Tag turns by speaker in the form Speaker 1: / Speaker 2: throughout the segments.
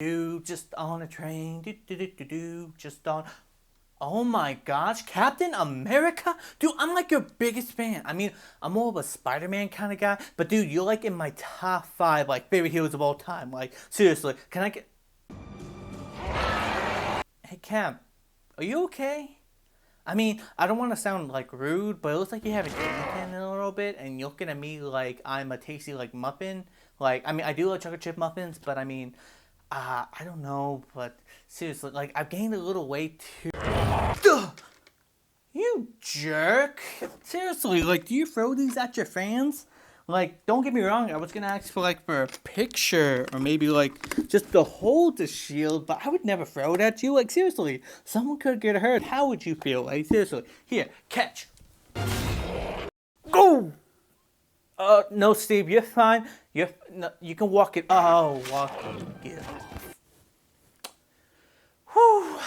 Speaker 1: Do just on a train, just on. Oh my gosh, Captain America? Dude, I'm like your biggest fan. I mean, I'm more of a Spider-Man kind of guy, but dude, you're like in my top five, like, favorite heroes of all time. Like, seriously, can I get. Hey, Cap, are you okay? I mean, I don't want to sound like rude, but it looks like you haven't eaten in a little bit, and you're looking at me like I'm a tasty like muffin. Like, I mean, I do like chocolate chip muffins, but I mean, I don't know, but seriously, like I've gained a little weight too. Ugh, you jerk! Seriously, like, do you throw these at your fans? Like, don't get me wrong, I was gonna ask for like for a picture or maybe like just to hold the shield, but I would never throw it at you. Like, seriously, someone could get hurt. How would you feel? Like, seriously, here, catch. Go. No, Steve, you're fine. No, you can walk it. Oh, walk it. Get off. Whew.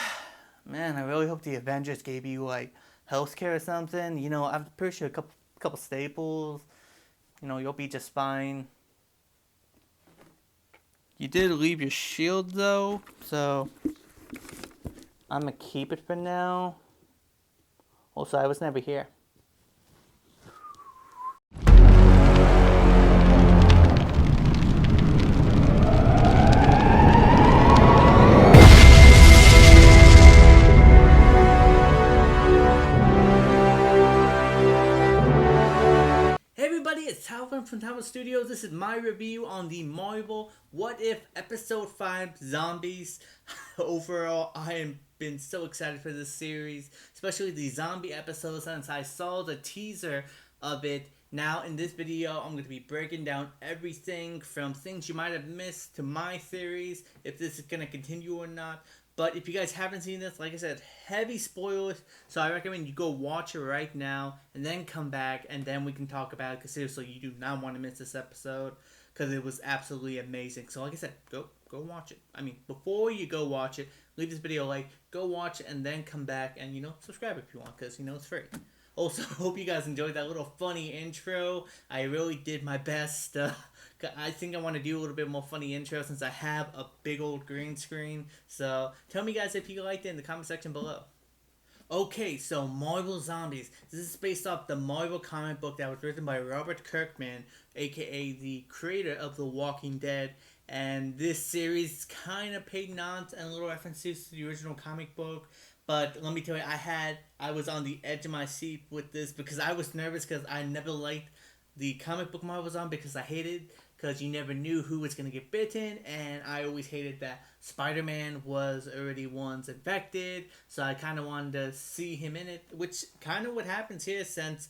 Speaker 1: Man, I really hope the Avengers gave you like healthcare or something. You know, I'm pretty sure a couple staples. You know, you'll be just fine. You did leave your shield though, so I'm gonna keep it for now. Also, I was never here. Hey everybody, it's Talvin from Talvin Studios. This is my review on the Marvel What If Episode 5 Zombies. Overall, I have been so excited for this series, especially the zombie episodes since I saw the teaser of it. Now in this video, I'm going to be breaking down everything from things you might have missed to my theories, if this is going to continue or not. But if you guys haven't seen this, like I said, heavy spoilers. So I recommend you go watch it right now and then come back and then we can talk about it. Because seriously, you do not want to miss this episode because it was absolutely amazing. So like I said, go watch it. I mean, before you go watch it, leave this video a like, go watch it and then come back and, you know, subscribe if you want because, you know, it's free. Also, hope you guys enjoyed that little funny intro. I really did my best. I think I want to do a little bit more funny intro since I have a big old green screen. So, tell me guys if you liked it in the comment section below. Okay, so Marvel Zombies. This is based off the Marvel comic book that was written by Robert Kirkman, aka the creator of The Walking Dead. And this series kind of paid nods and little references to the original comic book. But let me tell you, I was on the edge of my seat with this because I was nervous because I never liked the comic book Marvel Zombie because I hated because you never knew who was gonna get bitten, and I always hated that Spider-Man was already once infected, so I kind of wanted to see him in it, which kind of what happens here since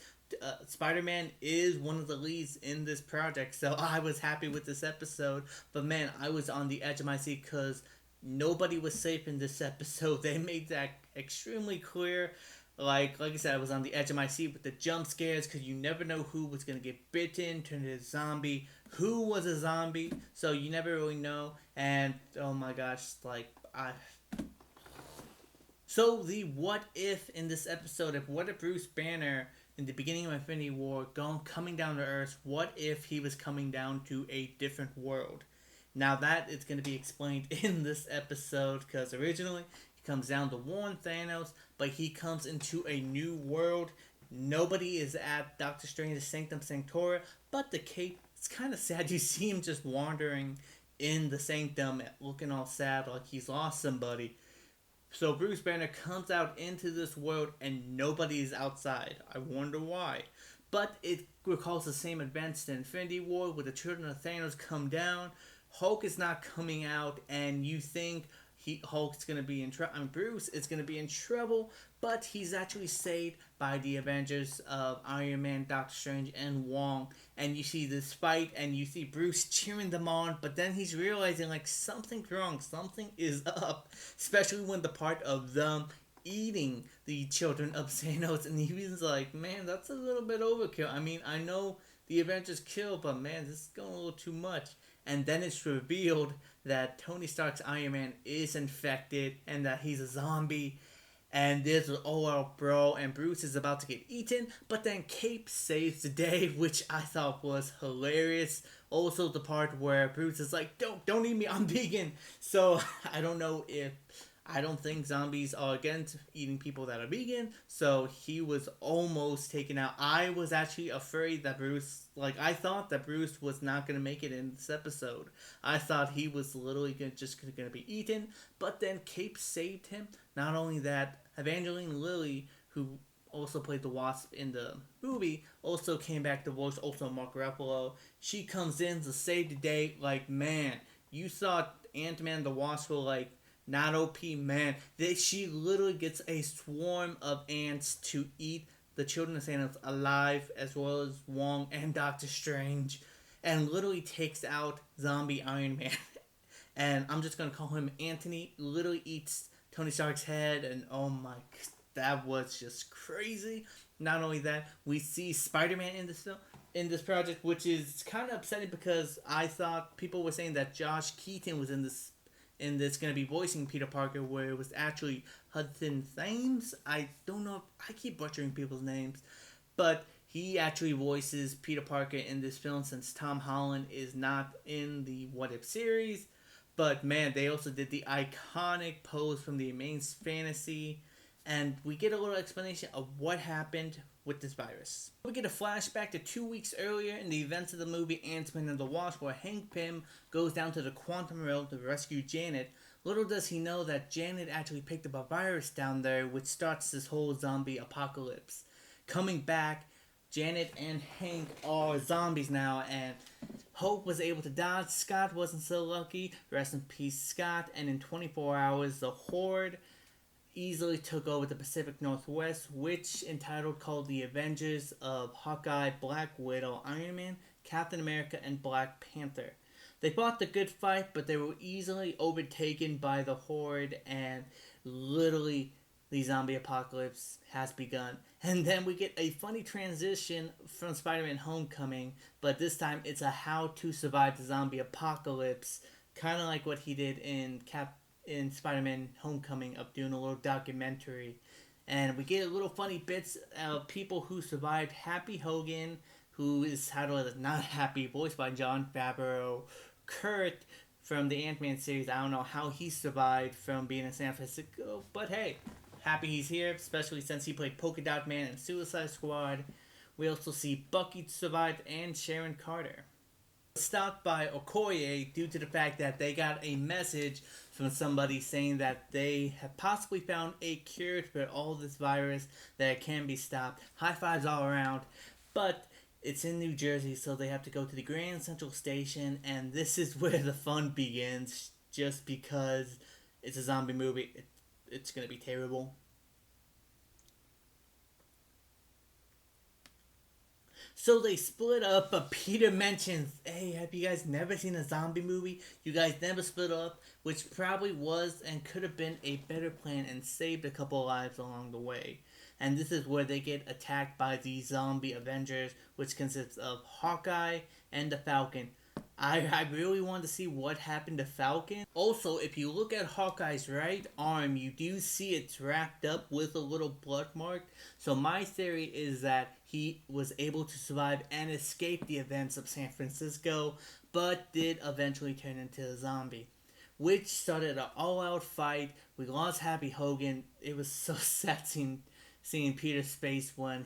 Speaker 1: Spider-Man is one of the leads in this project. So I was happy with this episode, but man, I was on the edge of my seat because nobody was safe in this episode. They made that extremely clear. Like I said, I was on the edge of my seat with the jump scares because you never know who was gonna get bitten, turn into a zombie, who was a zombie, so you never really know. And oh my gosh, like I. So the what if in this episode, if what if Bruce Banner in the beginning of Infinity War coming down to Earth, what if he was coming down to a different world? Now that is going to be explained in this episode because originally he comes down to warn Thanos, but he comes into a new world. Nobody is at Doctor Strange's Sanctum Sanctorum, but the Cape. It's kind of sad. You see him just wandering in the Sanctum, looking all sad, like he's lost somebody. So Bruce Banner comes out into this world and nobody is outside. I wonder why. But it recalls the same events to Infinity War where the children of Thanos come down. Hulk is not coming out, and you think Hulk's gonna be in trouble. Bruce is gonna be in trouble, but he's actually saved by the Avengers of Iron Man, Doctor Strange, and Wong. And you see this fight, and you see Bruce cheering them on, but then he's realizing like something's wrong, something is up, especially when the part of them eating the children of Thanos, and he was like, man, that's a little bit overkill. I mean, I know the Avengers kill, but man, this is going a little too much. And then it's revealed that Tony Stark's Iron Man is infected and that he's a zombie. And there's an all-out brawl, and Bruce is about to get eaten, but then Cape saves the day, which I thought was hilarious Also, the part where Bruce is like, don't eat me, I'm vegan. So I don't think zombies are against eating people that are vegan. So he was almost taken out. I was actually afraid that I thought that Bruce was not going to make it in this episode. I thought he was literally just going to be eaten. But then Cape saved him. Not only that, Evangeline Lilly, who also played the Wasp in the movie, also came back to voice also Mark Ruffalo. She comes in to save the day. Like, man, you saw Ant-Man and the Wasp were like, not OP, man. She literally gets a swarm of ants to eat the children of Thanos alive, as well as Wong and Doctor Strange, and literally takes out zombie Iron Man. And I'm just gonna call him Anthony. Literally eats Tony Stark's head, and oh my, that was just crazy. Not only that, we see Spider-Man in this film, in this project, which is kind of upsetting because I thought people were saying that Josh Keaton was in this going to be voicing Peter Parker, where it was actually Hudson Thames. I don't know. I keep butchering people's names. But he actually voices Peter Parker in this film since Tom Holland is not in the What If series. But man, they also did the iconic pose from the Amazing Fantasy. And we get a little explanation of what happened with this virus. We get a flashback to 2 weeks earlier in the events of the movie Ant-Man and the Wasp, where Hank Pym goes down to the quantum realm to rescue Janet. Little does he know that Janet actually picked up a virus down there, which starts this whole zombie apocalypse. Coming back, Janet and Hank are zombies now, and Hope was able to dodge. Scott wasn't so lucky. Rest in peace, Scott. And in 24 hours, the Horde easily took over the Pacific Northwest, which entitled called the Avengers of Hawkeye, Black Widow, Iron Man, Captain America, and Black Panther. They fought the good fight, but they were easily overtaken by the Horde, and literally the zombie apocalypse has begun. And then we get a funny transition from Spider-Man Homecoming, but this time it's a how to survive the zombie apocalypse, kind of like what he did in Spider-Man Homecoming, of doing a little documentary. And we get a little funny bits of people who survived. Happy Hogan, who is titled as Not Happy, voiced by Jon Favreau. Kurt from the Ant-Man series, I don't know how he survived from being in San Francisco, but hey, happy he's here, especially since he played Polka Dot Man in Suicide Squad. We also see Bucky survived and Sharon Carter. Stopped by Okoye due to the fact that they got a message from somebody saying that they have possibly found a cure for all this virus, that it can be stopped. High fives all around. But it's in New Jersey, so they have to go to the Grand Central Station, and this is where the fun begins, just because it's a zombie movie. It's going to be terrible. So they split up, but Peter mentions, hey, have you guys never seen a zombie movie? You guys never split up, which probably was and could have been a better plan and saved a couple lives along the way. And this is where they get attacked by the zombie Avengers, which consists of Hawkeye and the Falcon. I really want to see what happened to Falcon. Also, if you look at Hawkeye's right arm, you do see it's wrapped up with a little blood mark. So my theory is that he was able to survive and escape the events of San Francisco, but did eventually turn into a zombie, which started an all-out fight. We lost Happy Hogan. It was so sad seeing Peter's face when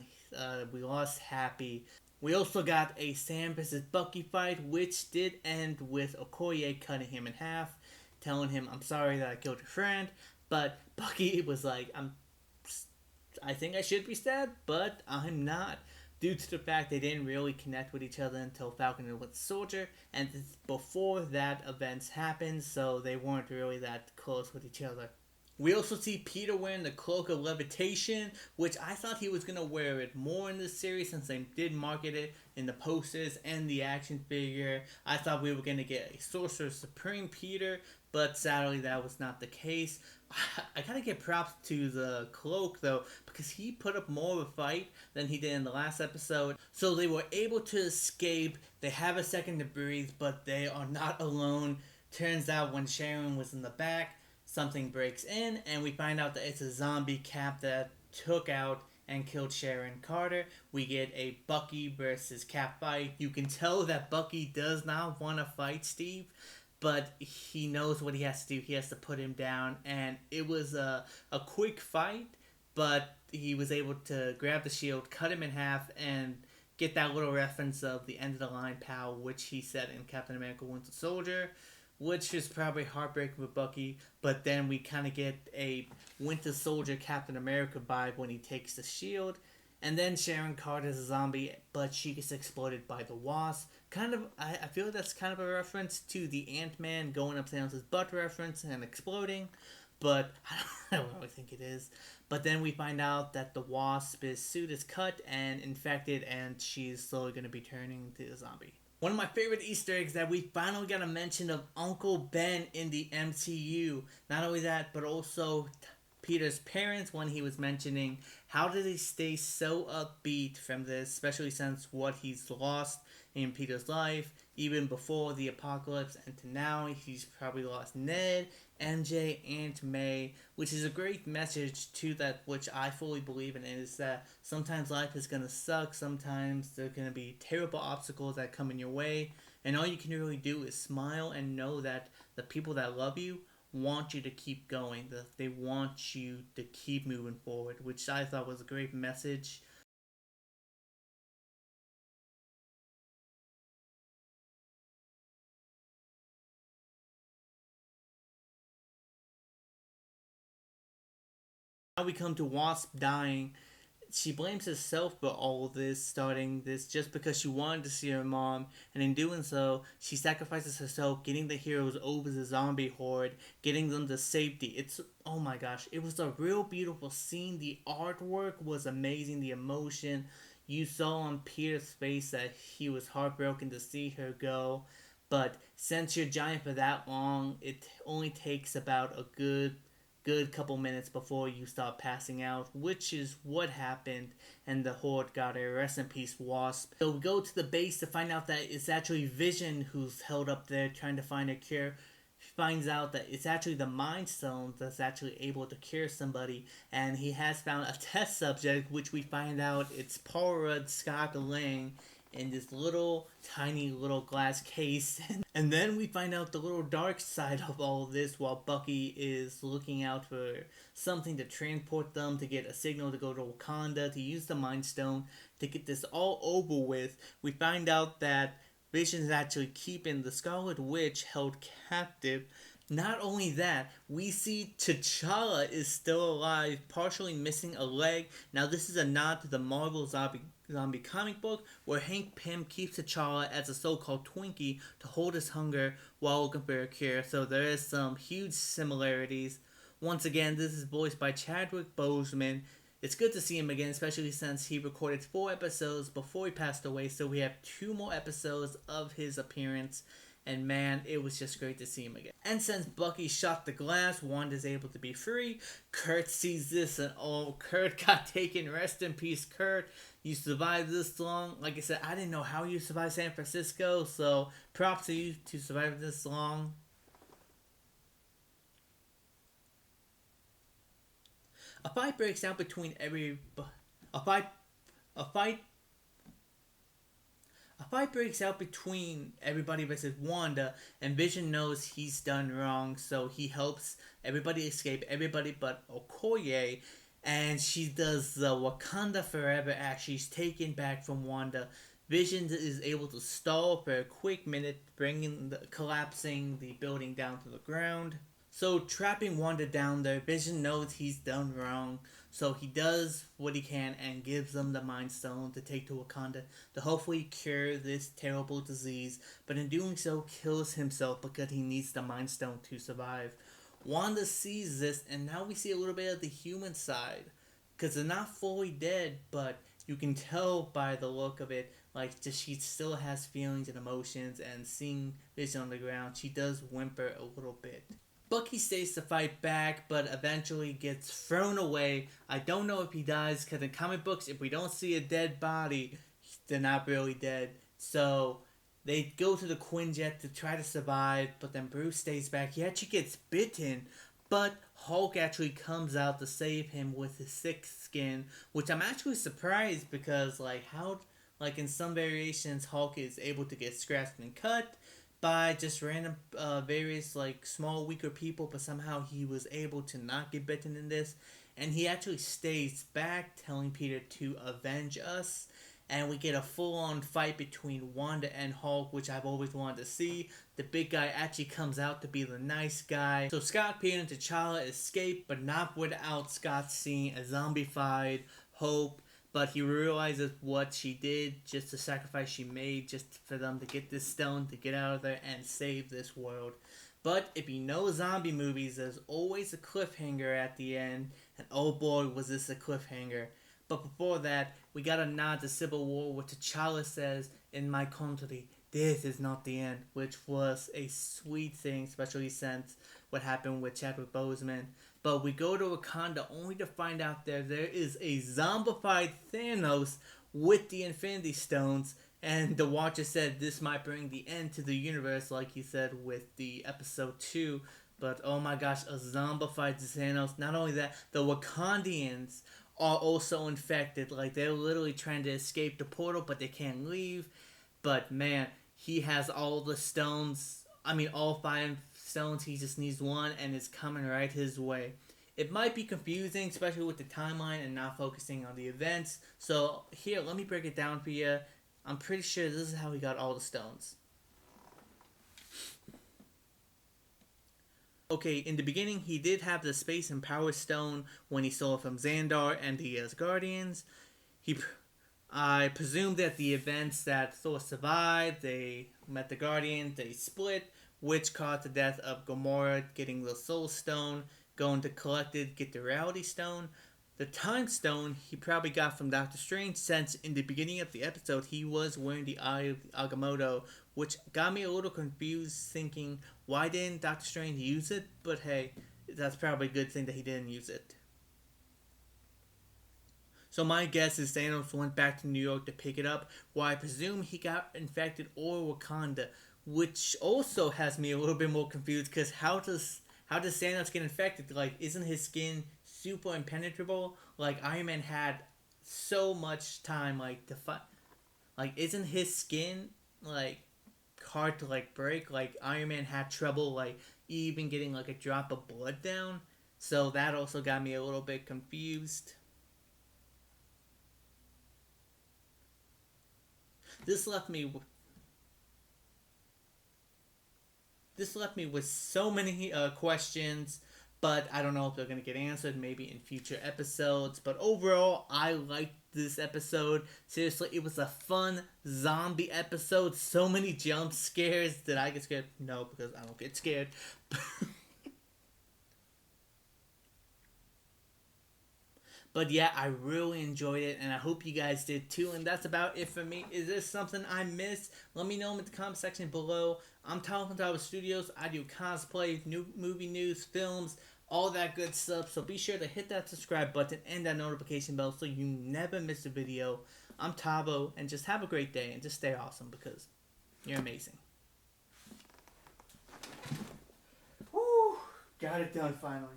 Speaker 1: we lost Happy. We also got a Sam vs. Bucky fight, which did end with Okoye cutting him in half, telling him, I'm sorry that I killed your friend, but Bucky was like, I think I should be stabbed, but I'm not, due to the fact they didn't really connect with each other until Falcon and Winter Soldier, and before that events happened, so they weren't really that close with each other. We also see Peter wearing the Cloak of Levitation, which I thought he was going to wear it more in this series since they did market it in the posters and the action figure. I thought we were going to get a Sorcerer Supreme Peter, but sadly that was not the case. I gotta give props to the Cloak though, because he put up more of a fight than he did in the last episode. So they were able to escape. They have a second to breathe, but they are not alone. Turns out when Sharon was in the back, something breaks in, and we find out that it's a zombie Cap that took out and killed Sharon Carter. We get a Bucky versus Cap fight. You can tell that Bucky does not want to fight Steve, but he knows what he has to do. He has to put him down, and it was a quick fight, but he was able to grab the shield, cut him in half, and get that little reference of the end of the line, pal, which he said in Captain America Winter Soldier, which is probably heartbreaking with Bucky. But then we kind of get a Winter Soldier Captain America vibe when he takes the shield. And then Sharon Carter's a zombie, but she gets exploded by the Wasp. Kind of, I feel that's kind of a reference to the Ant-Man going up Thanos' butt reference and exploding, but I don't really think it is. But then we find out that the Wasp's suit is cut and infected, and she's slowly going to be turning into a zombie. One of my favorite Easter eggs that we finally got a mention of Uncle Ben in the MCU. Not only that, but also Peter's parents when he was mentioning how did he stay so upbeat from this, especially since what he's lost in Peter's life, even before the apocalypse, and to now he's probably lost Ned, MJ, Aunt May, which is a great message to that, which I fully believe in, is that sometimes life is going to suck, sometimes there are going to be terrible obstacles that come in your way, and all you can really do is smile and know that the people that love you want you to keep going, that they want you to keep moving forward, which I thought was a great message. Now we come to Wasp Dying. She blames herself for all of this, starting this just because she wanted to see her mom, and in doing so, she sacrifices herself, getting the heroes over the zombie horde, getting them to safety. It's, oh my gosh, it was a real beautiful scene. The artwork was amazing, the emotion. You saw on Peter's face that he was heartbroken to see her go. But since you're giant for that long, it only takes about a good couple minutes before you start passing out, which is what happened, and the Horde got a rest in peace Wasp. So we go to the base to find out that it's actually Vision who's held up there trying to find a cure. He finds out that it's actually the Mind Stone that's actually able to cure somebody, and he has found a test subject, which we find out it's Paul Rudd Scott Lang in this little tiny little glass case. And then we find out the little dark side of all of this while Bucky is looking out for something to transport them, to get a signal to go to Wakanda, to use the Mind Stone to get this all over with. We find out that Vision is actually keeping the Scarlet Witch held captive. Not only that, we see T'Challa is still alive, partially missing a leg. Now this is a nod to the Marvel zombie comic book where Hank Pym keeps T'Challa as a so-called Twinkie to hold his hunger while looking for a cure. So there is some huge similarities. Once again, this is voiced by Chadwick Boseman. It's good to see him again, especially since he recorded 4 episodes before he passed away. So we have 2 more episodes of his appearance. And man, it was just great to see him again. And since Bucky shot the glass, Wanda's able to be free. Kurt sees this and oh, Kurt got taken. Rest in peace, Kurt. You survived this long. Like I said, I didn't know how you survived San Francisco, so props to you to survive this long. A fight breaks out between a fight A fight breaks out between everybody versus Wanda, and Vision knows he's done wrong, so he helps everybody escape, everybody but Okoye, and she does the Wakanda Forever act. She's taken back from Wanda. Vision is able to stall for a quick minute, collapsing the building down to the ground. So trapping Wanda down there, Vision knows he's done wrong, so he does what he can and gives them the Mind Stone to take to Wakanda to hopefully cure this terrible disease, but in doing so kills himself because he needs the Mind Stone to survive. Wanda sees this, and now we see a little bit of the human side, because they're not fully dead, but you can tell by the look of it, like she still has feelings and emotions, and seeing Vision on the ground, she does whimper a little bit. Bucky stays to fight back, but eventually gets thrown away. I don't know if he dies, because in comic books, if we don't see a dead body, they're not really dead. So they go to the Quinjet to try to survive, but then Bruce stays back. He actually gets bitten But Hulk actually comes out to save him with his thick skin, which I'm actually surprised because like in some variations Hulk is able to get scratched and cut by just random various like small weaker people, but somehow he was able to not get bitten in this, and he actually stays back telling Peter to avenge us, and we get a full-on fight between Wanda and Hulk, which I've always wanted to see. The big guy actually comes out to be the nice guy. So Scott, Peter, and T'Challa escape, but not without Scott seeing a zombified Hope. But he realizes what she did, just the sacrifice she made, just for them to get this stone, to get out of there and save this world. But if you know zombie movies, there's always a cliffhanger at the end, and oh boy, was this a cliffhanger. But before that, we got a nod to Civil War where T'Challa says, "In my country, this is not the end," which was a sweet thing, especially since what happened with Chadwick Boseman. But we go to Wakanda only to find out there is a zombified Thanos with the Infinity Stones, and the Watcher said this might bring the end to the universe, like he said with the episode 2. But oh my gosh, a zombified Thanos. Not only that, the Wakandians are also infected. Like, they're literally trying to escape the portal, but they can't leave. But man, he has all the stones. I mean, all 5 stones. He just needs one, and it's coming right his way. It might be confusing, especially with the timeline and not focusing on the events. So here, let me break it down for you. I'm pretty sure this is how he got all the stones. Okay, in the beginning, he did have the Space and Power Stone when he stole it from Xandar and the Asgardians. I presume that the events that Thor survived, they met the Guardians, they split, which caused the death of Gamora, getting the Soul Stone, going to collect it, get the Reality Stone. The Time Stone he probably got from Doctor Strange, since in the beginning of the episode he was wearing the Eye of Agamotto, which got me a little confused, thinking, why didn't Doctor Strange use it? But hey, that's probably a good thing that he didn't use it. So my guess is Thanos went back to New York to pick it up, where I presume he got infected or Wakanda, which also has me a little bit more confused, because how does Thanos get infected? Like, isn't his skin super impenetrable? Like, Iron Man had so much time, like, to fight. Like, isn't his skin, like, hard to, like, break? Like, Iron Man had trouble, like, even getting, like, a drop of blood down. So that also got me a little bit confused. This left me with so many questions, but I don't know if they're going to get answered maybe in future episodes. But overall, I liked this episode. Seriously, it was a fun zombie episode. So many jump scares. Did I get scared? No, because I don't get scared. But yeah, I really enjoyed it, and I hope you guys did too. And that's about it for me. Is there something I missed? Let me know in the comment section below. I'm Tyler from Tyler Studios. I do cosplay, new movie news, films, all that good stuff. So be sure to hit that subscribe button and that notification bell so you never miss a video. I'm Tavo, and just have a great day and just stay awesome, because you're amazing. Woo! Got it done finally.